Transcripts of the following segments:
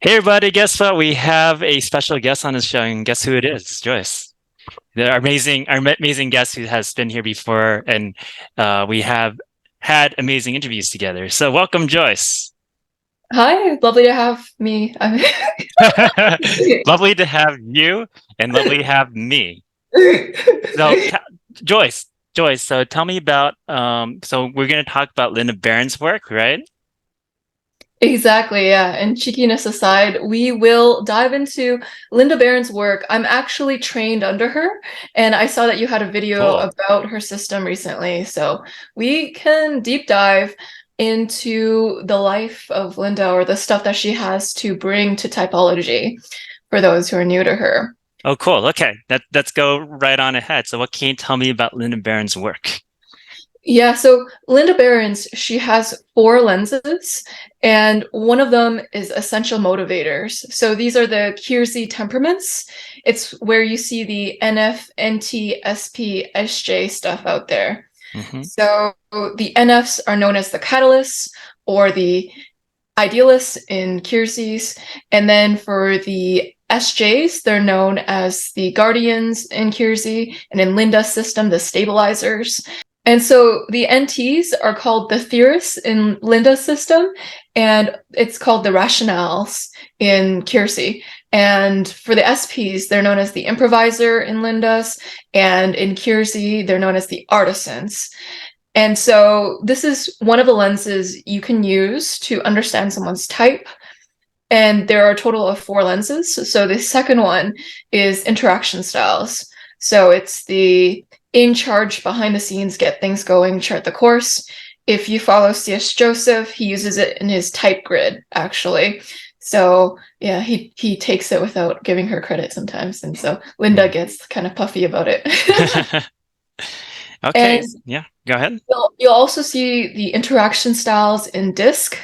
Hey everybody, guess what? We have a special guest on the show, and guess who it is? It's Joyce. Our amazing guest who has been here before, and we have had amazing interviews together. So welcome, Joyce. Hi, lovely to have me. Lovely to have you, and lovely to have me. So, Joyce, Joyce. So tell me about. So we're going to talk about Linda Berens' work, right? Exactly, yeah. And cheekiness aside, we will dive into Linda Berens' work. I'm actually trained under her, and I saw that you had a video Cool. about her system recently. So we can deep dive into the life of Linda or the stuff that she has to bring to typology for those who are new to her. Oh, cool. Okay, let's go right on ahead. So, what can you tell me about Linda Berens' work? Yeah, so Linda Berens, she has four lenses, and one of them is essential motivators. So these are the Kiersey temperaments. It's where you see the NF, NT, SP, SJ stuff out there. Hmm. So the NFs are known as the catalysts or the idealists in Kiersey's, and then for the SJs, they're known as the guardians in Kiersey, and in Linda's system, the stabilizers. And so the NTs are called the theorists in Linda's system, and it's called the rationales in Kiersey. And for the SPs, they're known as the improviser in Linda's, and in Kiersey, they're known as the artisans. And so this is one of the lenses you can use to understand someone's type. And there are a total of four lenses. So the second one is interaction styles. So it's the in charge, behind the scenes, get things going, chart the course. If you follow C.S. Joseph, he uses it in his type grid, actually. So yeah, he takes it without giving her credit sometimes. And so Linda gets kind of puffy about it. Okay, And yeah, go ahead. you'll also see the interaction styles in DISC.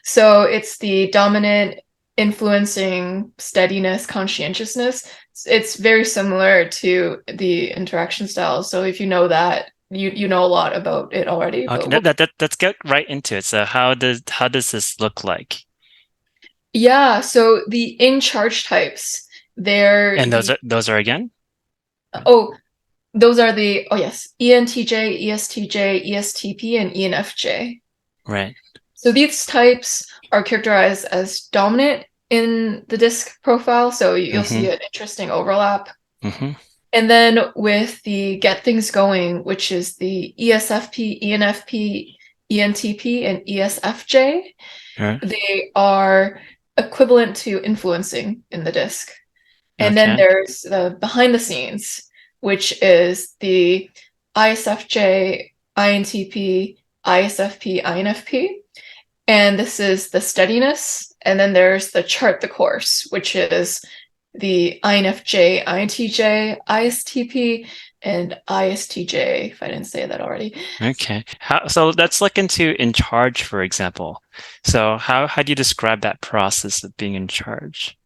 So it's the dominant, influencing, steadiness, conscientiousness. It's very similar to the interaction styles. So if you know that, you know a lot about it already. Okay, But let's get right into it. So, how does this look like? yeah, so the in charge types, they're And those the are those are again, oh, those are the oh yes, ENTJ, ESTJ, ESTP, and ENFJ. right? So these types are characterized as dominant in the disk profile, so you'll Mm-hmm. see an interesting overlap. Mm-hmm. And then with the get things going, which is the ESFP, ENFP, ENTP, and ESFJ, Right. they are equivalent to influencing in the disk. And then Okay. there's the behind the scenes, which is the ISFJ, INTP, ISFP, INFP. And this is the steadiness. And then there's the chart the course, which is the INFJ, INTJ, ISTP, and ISTJ, if I didn't say that already. Okay. So let's look into in charge, for example. So how do you describe that process of being in charge?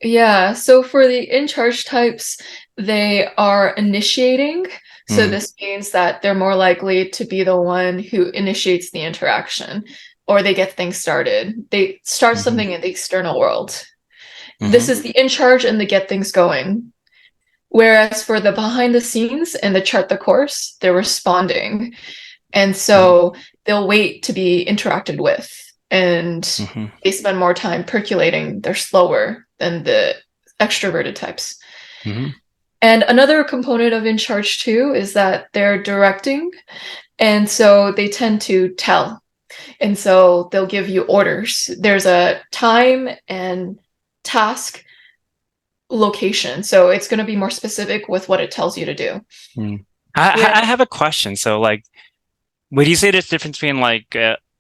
Yeah, so for the in charge types, they are initiating. So Mm, this means that they're more likely to be the one who initiates the interaction or they get things started. They start mm-hmm. something in the external world. Mm-hmm. This is the in charge and the get things going. Whereas for the behind the scenes and the chart the course, they're responding. And so they'll wait to be interacted with and Mm-hmm. they spend more time percolating. They're slower than the extroverted types. Mm-hmm. And another component of in charge too is that they're directing. And so they tend to tell. And so they'll give you orders. There's a time and task location. So it's going to be more specific with what it tells you to do. Mm. Where, I have a question. So, like, would you say there's a difference between like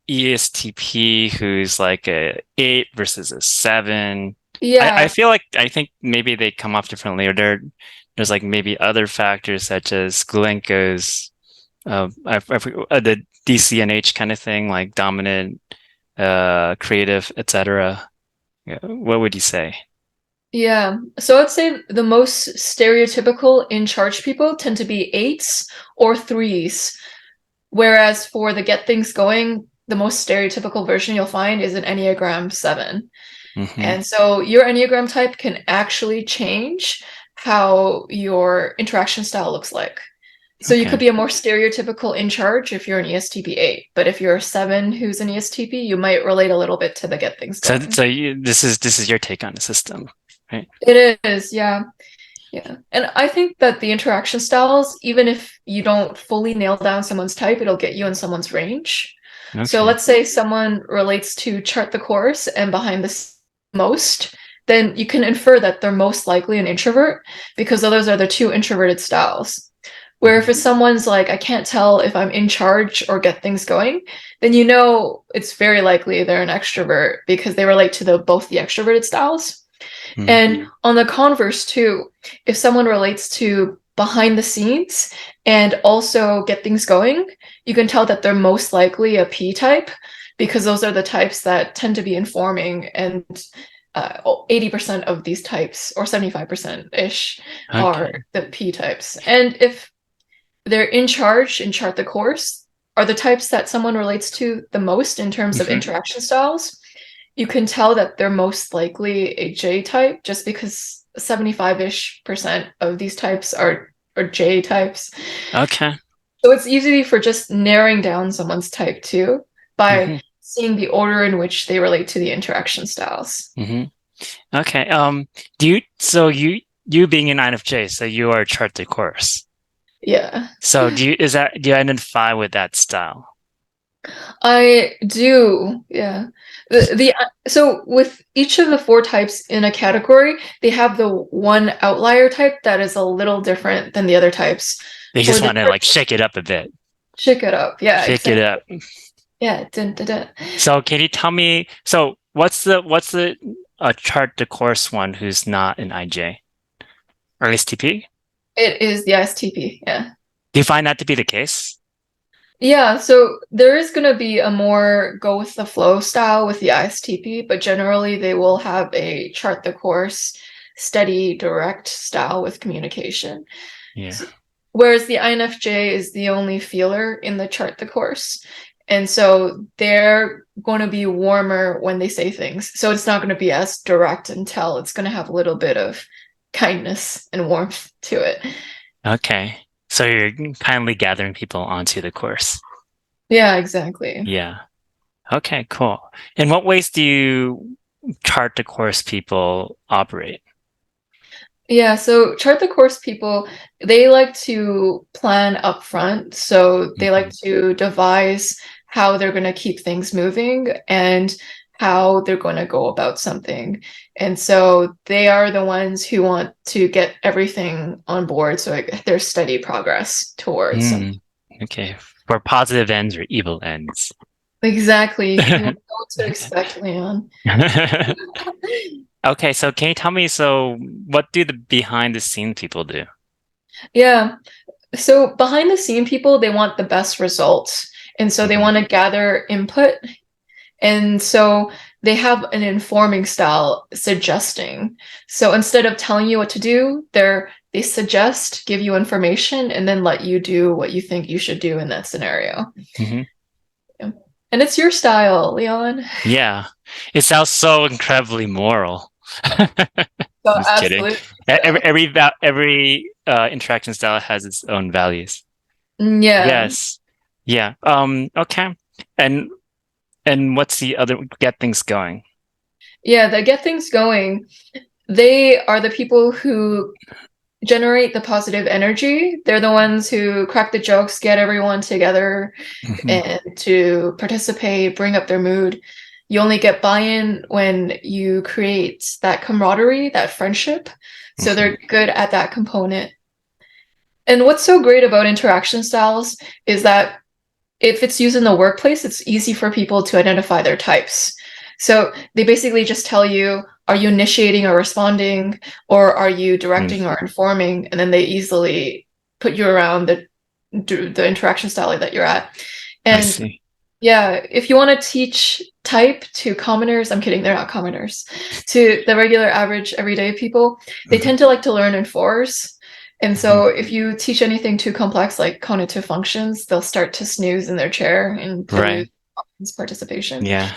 ESTP, who's like a eight versus a seven? I yeah, feel like I think maybe they come off differently, or there's like maybe other factors such as Glenco's the DCNH kind of thing, like dominant, creative, etc. Yeah. What would you say? yeah. So I'd say the most stereotypical in charge people tend to be eights or threes. Whereas for the get things going, the most stereotypical version you'll find is an Enneagram 7. Mm-hmm. And so your Enneagram type can actually change how your interaction style looks like. So you could Okay. be a more stereotypical in charge if you're an ESTP 8, but if you're a 7 who's an ESTP, you might relate a little bit to the get things So going. so this is your take on the system, right? It is, yeah. Yeah. And I think that the interaction styles, even if you don't fully nail down someone's type, it'll get you in someone's range. So Okay. let's say someone relates to chart the course and behind the most, then you can infer that they're most likely an introvert because those are the two introverted styles. Where if Mhm. it's someone's like, I can't tell if I'm in charge or get things going, then you know it's very likely they're an extrovert because they relate to both the extroverted styles. Mm. And on the converse, too, if someone relates to behind the scenes and also get things going, you can tell that they're most likely a P type because those are the types that tend to be informing. And 80% of these types, or 75% ish, are Okay. the P types. And if they're in charge and chart the course, are the types that someone relates to the most in terms of Hmm. interaction styles. You can tell that they're most likely a J type just because 75-ish% of these types are J types. Okay. So it's easy for just narrowing down someone's type too by Hmm. seeing the order in which they relate to the interaction styles. Hmm. Okay. You being an INFJ, so you are a chart de course. Yeah. So do you identify with that style? I do, yeah. So with each of the four types in a category, they have the one outlier type that is a little different than the other types. They For just the want to like shake it up a bit. shake it up, yeah, Shake it exactly. up. Yeah, dun, dun, dun. So can you tell me, so what's the chart de course one who's not an IJ or STP? It is the ISTP, yeah. Do you find that to be the case? Yeah, so there is going to be a more go with the flow style with the ISTP, but generally they will have a chart the course, steady, direct style with communication. Yeah. Whereas the INFJ is the only feeler in the chart the course. And so they're going to be warmer when they say things. So it's not going to be as direct and tell. It's going to have a little bit of kindness and warmth to it. Okay. So you're kindly gathering people onto the course. Yeah, exactly. Yeah. Okay, cool. In what ways do you chart the course people operate? Yeah, so chart the course people, they like to plan up front. So they like Hmm. to devise how they're going to keep things moving and how they're going to go about something. And so they are the ones who want to get everything on board so there's steady progress towards some. Mm, okay. For positive ends or evil ends. Exactly. You know what to expect, Leon. Okay, so can you tell me, so what do the behind the scene people do? Yeah. So behind the scene people, they want the best results. And so they Hmm. want to gather input. And so they have an informing style, suggesting. So instead of telling you what to do, they suggest, give you information, and then let you do what you think you should do in that scenario. Hmm. Yeah. And it's your style, Leon. Yeah. It sounds so incredibly moral. So Just kidding. absolutely. Every interaction style has its own values. Yeah. Yes. Yeah. Okay. And what's the other get things going? Yeah, they get things going. They are the people who generate the positive energy. They're the ones who crack the jokes, get everyone together Hmm. and to participate, bring up their mood. You only get buy-in when you create that camaraderie, that friendship. So Hmm. they're good at that component. And what's so great about interaction styles is that if it's used in the workplace, it's easy for people to identify their types. So they basically just tell you, are you initiating or responding, or are you Mm, directing or informing? And then they easily put you around the interaction style that you're at. I And see. yeah, if you want to teach type to commoners, I'm kidding, they're not commoners, to the regular average everyday people, they Hmm. tend to like to learn in fours. And Hmm. so if you teach anything too complex like cognitive functions, they'll start to snooze in their chair and they lose Right. participation. Yeah.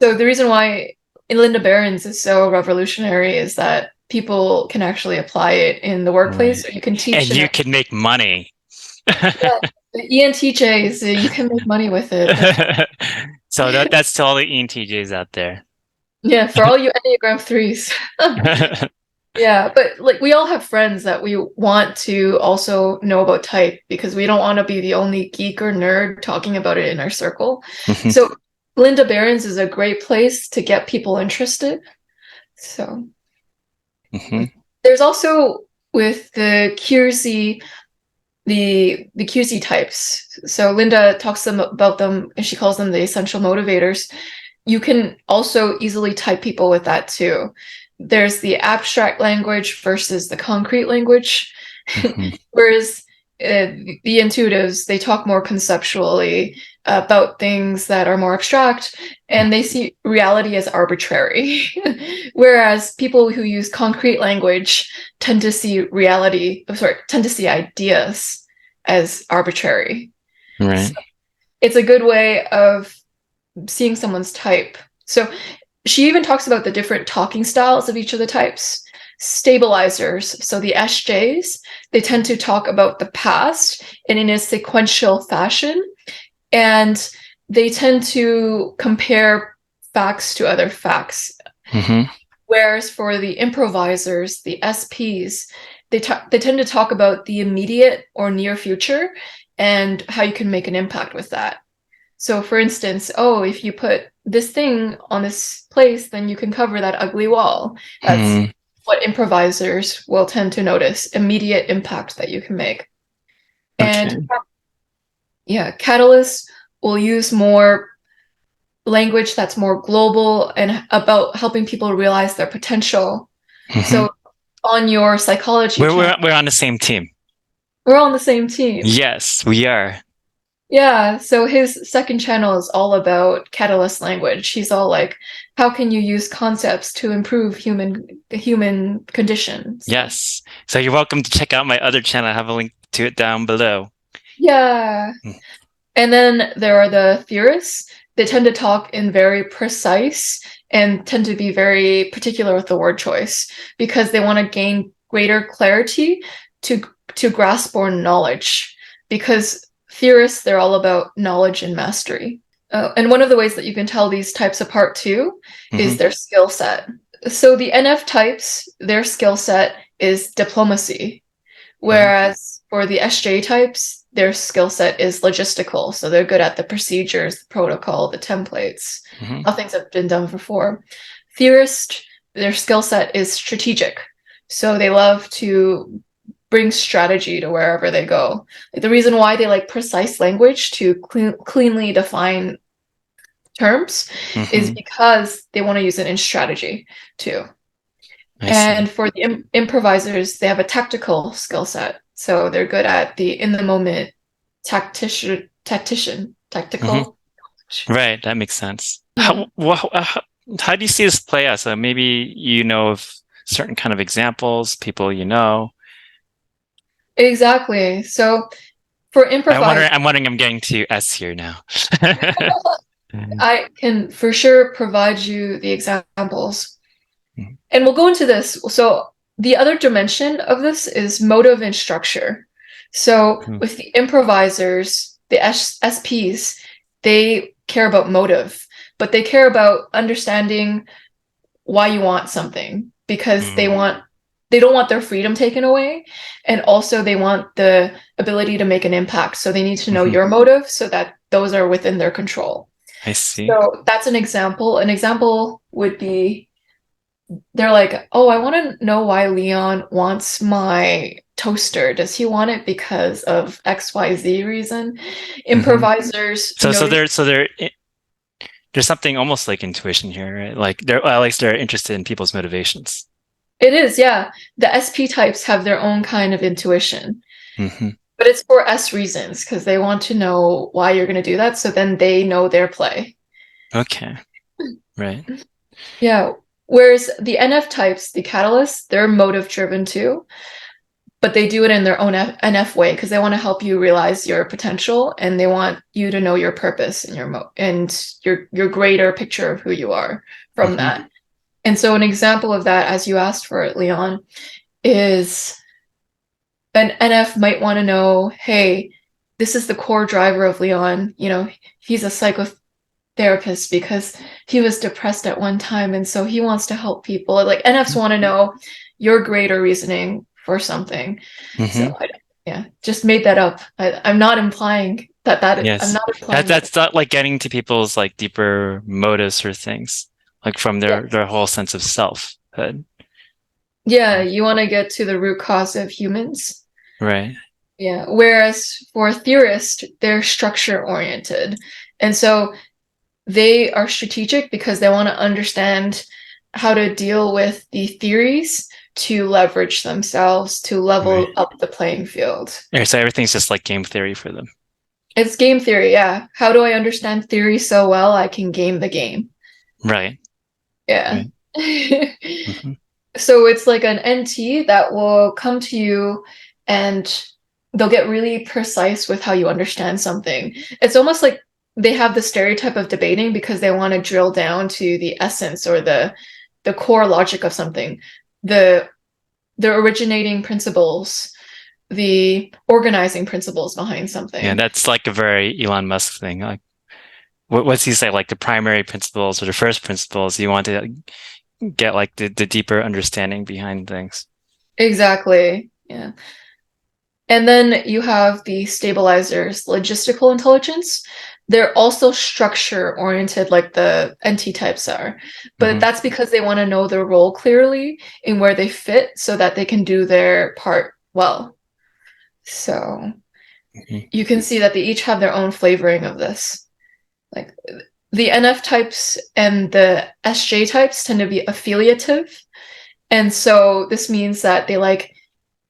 So the reason why Linda Berens is so revolutionary is that people can actually apply it in the workplace, Right. or you can teach And in you can make money. yeah, the ENTJs, you can make money with it. So that's to all the ENTJs out there. Yeah, for all you Enneagram threes. Yeah, but like we all have friends that we want to also know about type because we don't want to be the only geek or nerd talking about it in our circle. Mhm, So Linda Berens is a great place to get people interested. So mhm, there's also with the QC the QC types. So Linda talks about them and she calls them the essential motivators. You can also easily type people with that too. There's the abstract language versus the concrete language. mhm, Whereas the intuitives, they talk more conceptually about things that are more abstract and they see reality as arbitrary. Whereas people who use concrete language tend to see tend to see ideas as arbitrary. So right. it's a good way of seeing someone's type. So she even talks about the different talking styles of each of the types. Stabilizers, so the SJs, they tend to talk about the past and in a sequential fashion, and they tend to compare facts to other facts. Mhm, Whereas for the improvisers, the SPs, they tend to talk about the immediate or near future and how you can make an impact with that. So for instance, oh, if you put this thing on this place, then you can cover that ugly wall. That's mm, what improvisers will tend to notice, immediate impact that you can make. And okay. yeah, catalysts will use more language that's more global and about helping people realize their potential. Mhm. So on your psychology channel, We're on the same team. we're all on the same team. Yes, we are. Yeah, so his second channel is all about catalyst language. He's all like, how can you use concepts to improve human condition? So Yes. So you're welcome to check out my other channel. I have a link to it down below. yeah. Mm, And then there are the theorists. They tend to talk in very precise and tend to be very particular with the word choice because they want to gain greater clarity to to grasp more knowledge. Because theorists, they're all about knowledge and mastery. And one of the ways that you can tell these types apart too is mhm, their skill set. So the NF types, their skill set is diplomacy. mhm, Whereas for the SJ types, their skill set is logistical. So they're good at the procedures, the protocol, the templates, mhm, how things have been done before. Theorist, their skill set is strategic. So they love to bring strategy to wherever they go. Like the reason why they like precise language to cleanly define terms is mhm. because they want to use it in strategy too. I see. And for the improvisers, they have a tactical skill set. So they're good at the in the moment Mhm. tactical. Right, that makes sense. Yeah, How do you see this play out? So maybe you know of certain kind of examples, people you know. exactly. So for improvise, I'm wondering, I'm getting to S here now. Mhm, I can for sure provide you the examples. And we'll go into this. So the other dimension of this is motive and structure. So mhm, with the improvisers, the SPs, they care about motive, but they care about understanding why you want something because mhm, they don't want their freedom taken away, and also they want the ability to make an impact. So they need to know mhm. your motive so that those are within their control. I see. So that's an example. An example would be they're like, oh, I want to know why Leon wants my toaster. Does he want it because of XYZ reason? Mhm. Improvisers So notice there's something almost like intuition here, right? Like at least they're interested in people's motivations. it is, yeah. The SP types have their own kind of intuition, Hmm. but it's for S reasons because they want to know why you're going to do that. So then they know their play. Okay, right. Yeah. Whereas the NF types, the catalysts, they're motive driven too, but they do it in their own NF way because they want to help you realize your potential and they want you to know your purpose and your greater picture of who you are from Hmm. that. And so an example of that, as you asked for it, Leon, is an NF might want to know, hey, this is the core driver of Leon. He's a psychotherapist because he was depressed at one time, and so he wants to help people. Like NFs want to know your greater reasoning for something. So yeah, just made that up. I'm not implying I'm Yes. not implying that. That's not like getting to people's like deeper motives or things, like from Yeah. their whole sense of selfhood. Yeah, you want to get to the root cause of humans. Right. Yeah. Whereas for a theorist, they're structure oriented. And so they are strategic because they want to understand how to deal with the theories to leverage themselves to Right. level up the playing field. Yeah, so everything's just like game theory for them. It's game theory, yeah. How do I understand theory so well I can game the game? Right. Yeah. Right. Hmm. So it's like an NT that will come to you and they'll get really precise with how you understand something. It's almost like they have the stereotype of debating because they want to drill down to the essence or the core logic of something, the the originating principles, the organizing principles behind Yeah, something. that's like a very Elon Musk thing. Like, what's he say? Like the primary principles or the first principles. You want to get like the deeper understanding behind things. Exactly. Yeah. And then you have the stabilizers, logistical intelligence. They're also structure oriented, like the NT types are. But Hmm. that's because they want to know their role clearly and where they fit so that they can do their part well. So Hmm. you can see that they each have their own flavoring of this. Like the NF types and the SJ types tend to be affiliative. And so this means that they like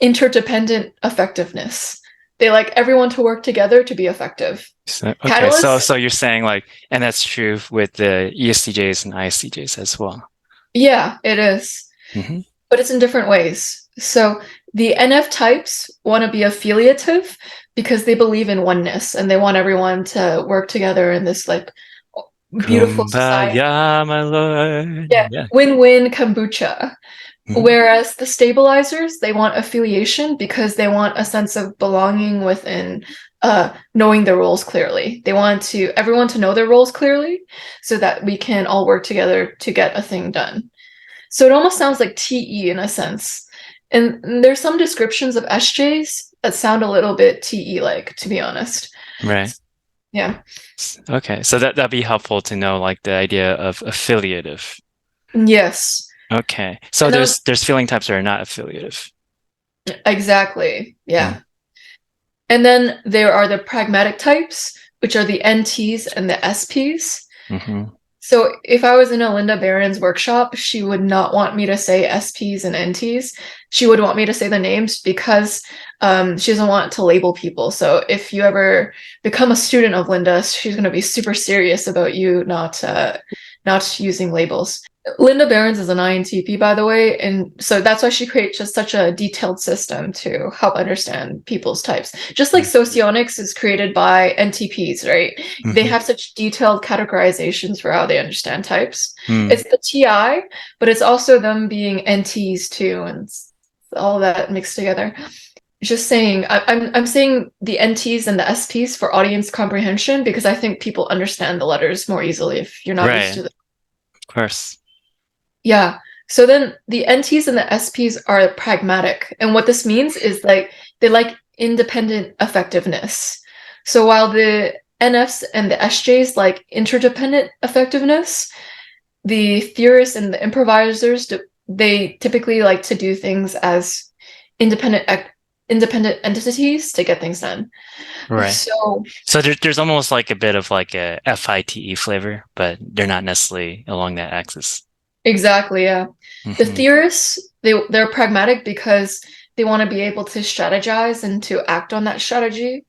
interdependent effectiveness. They like everyone to work together to be effective. So, okay, Catalysts, so you're saying like, and that's true with the ESTJs and ISTJs as well. yeah, it is, Hmm. but it's in different ways. So the NF types want to be affiliative because they believe in oneness and they want everyone to work together in this like beautiful society. Kumbaya, my lord. Yeah, Yeah. win-win kombucha. Hmm. Whereas the stabilizers, they want affiliation because they want a sense of belonging within knowing their roles clearly. They want to everyone to know their roles clearly so that we can all work together to get a thing done. So it almost sounds like TE in a sense. And there's some descriptions of SJs that sound a little bit TE like, to be honest. Right. Yeah. Okay, so that'd be helpful to know like the idea of affiliative. Yes. Okay, so And then there's feeling types that are not affiliative. exactly. Mm. Yeah. And then there are the pragmatic types, which are the NTs and the SPs. Hmm. So if I was in a Linda Berens workshop, she would not want me to say SPs and NTs. She would want me to say the names because she doesn't want to label people. So if you ever become a student of Linda, she's going to be super serious about you not using labels. Linda Berens is an INTP, by the way, and so that's why she creates just such a detailed system to help understand people's types. Just like Socionics is created by NTPs, right? They Hmm. have such detailed categorizations for how they understand types. Mm. It's the TI, but it's also them being NTs too, and all that mixed together. Just saying, I'm saying the NTs and the SPs for audience comprehension because I think people understand the letters more easily if you're not used Right, to them. of course. Yeah. So then the NTs and the SPs are pragmatic. And what this means is like they like independent effectiveness. So while the NFs and the SJs like interdependent effectiveness, the theorists and the improvisers they typically like to do things as independent independent entities to get things done. Right. So So there's almost like a bit of like a FITE flavor, but they're not necessarily along that axis. exactly, yeah. The Hmm. theorists, they're pragmatic because they want to be able to strategize and to act on that strategy.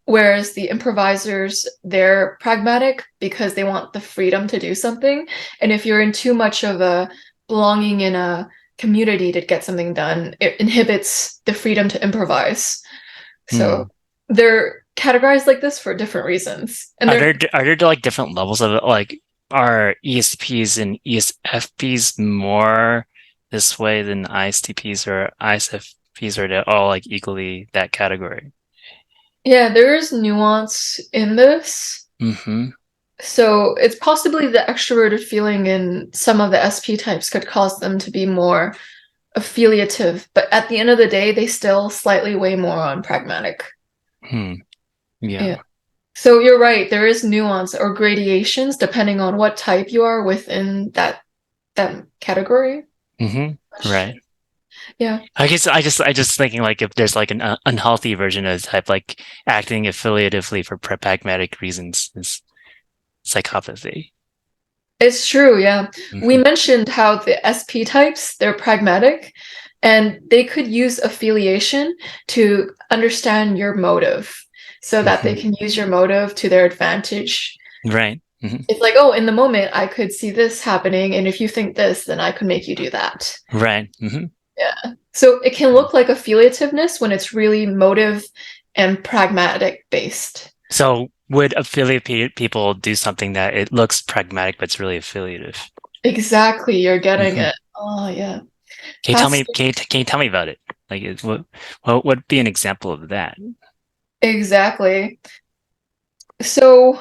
Whereas the improvisers, they're pragmatic because they want the freedom to do something. And if you're in too much of a belonging in a community to get something done, it inhibits the freedom to improvise. So Hmm. they're categorized like this for different reasons. And they're Are there like different levels of it? Like, are ESPs and ESFPs more this way than ISTPs or ISFPs, or they're all like equally that category? Yeah, there is nuance in this. Mm-hmm. So it's possibly the extroverted feeling in some of the SP types could cause them to be more affiliative, but at the end of the day, they still slightly weigh more on pragmatic. Hmm. Yeah. Yeah. So you're right, there is nuance or gradations depending on what type you are within that category. Mm-hmm. Right. Yeah. I guess I just thinking like if there's like an unhealthy version of the type, like acting affiliatively for pragmatic reasons is psychopathy. It's true, yeah. We Mm-hmm. mentioned how the SP types, they're pragmatic and they could use affiliation to understand your motive so that they Mm-hmm. can use your motive to their advantage. Right. Mm-hmm. It's like, oh, in the moment, I could see this happening, and if you think this, then I could make you do that. Right. Mm-hmm. Yeah. So it can look like affiliativeness when it's really motive and pragmatic based. So would affiliate people do something that it looks pragmatic but it's really affiliative? Exactly, you're getting Hmm. it. Oh, yeah. Can you tell That's me? Can you tell me about it? Like, what would be an example of that? exactly. So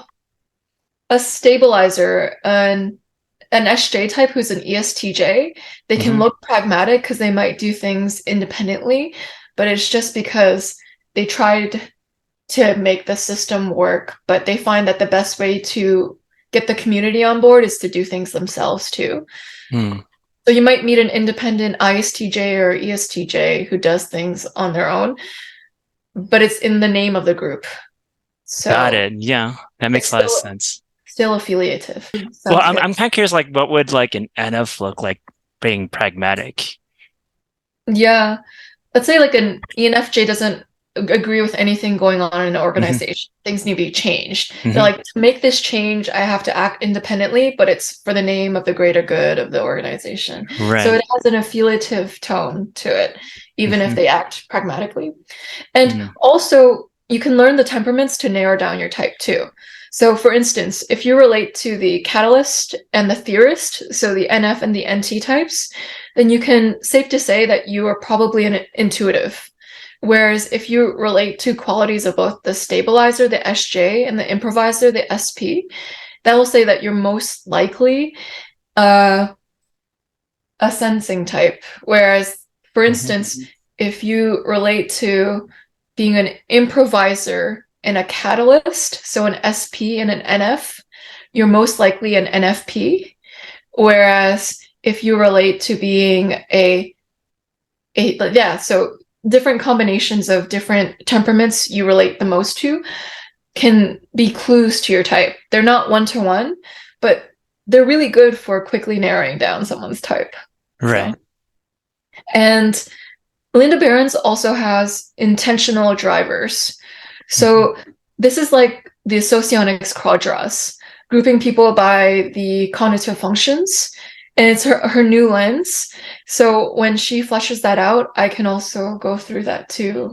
a stabilizer, an SJ type who's an ESTJ, they can Hmm. look pragmatic because they might do things independently, but it's just because they tried to make the system work, but they find that the best way to get the community on board is to do things themselves too. Hmm. So you might meet an independent ISTJ or ESTJ who does things on their own, but it's in the name of the group. Got So it. Yeah, that it's makes a lot of sense. still affiliative. Well, Sounds I'm good. I'm kind of curious, like, what would like an NF look like being pragmatic? Yeah. Let's say like an ENFJ doesn't agree with anything going on in an Hmm. organization. Things need to be changed. They're Hmm. like, to make this change, I have to act independently, but it's for the name of the greater good of the organization. So Right. it has an affiliative tone to it, even if Hmm. they act pragmatically. And Hmm. also, you can learn the temperaments to narrow down your type too. So, for instance, if you relate to the catalyst and the theorist, so the NF and the NT types, then you can safe to say that you are probably an intuitive. Whereas if you relate to qualities of both the stabilizer, the SJ, and the improviser, the SP, that will say that you're most likely uh, a sensing type. Whereas, for Hmm. instance, if you relate to being an improviser and a catalyst, so an SP and an NF, you're most likely an NFP. Whereas if you relate to being yeah, so different combinations of different temperaments you relate the most to can be clues to your type. They're not one to one, but they're really good for quickly narrowing down someone's type. So, Right. and Linda Berens also has intentional drivers. Hmm. So this is like the Socionics quadras, grouping people by the cognitive functions. And it's her new lens. So when she fleshes that out, I can also go through that too.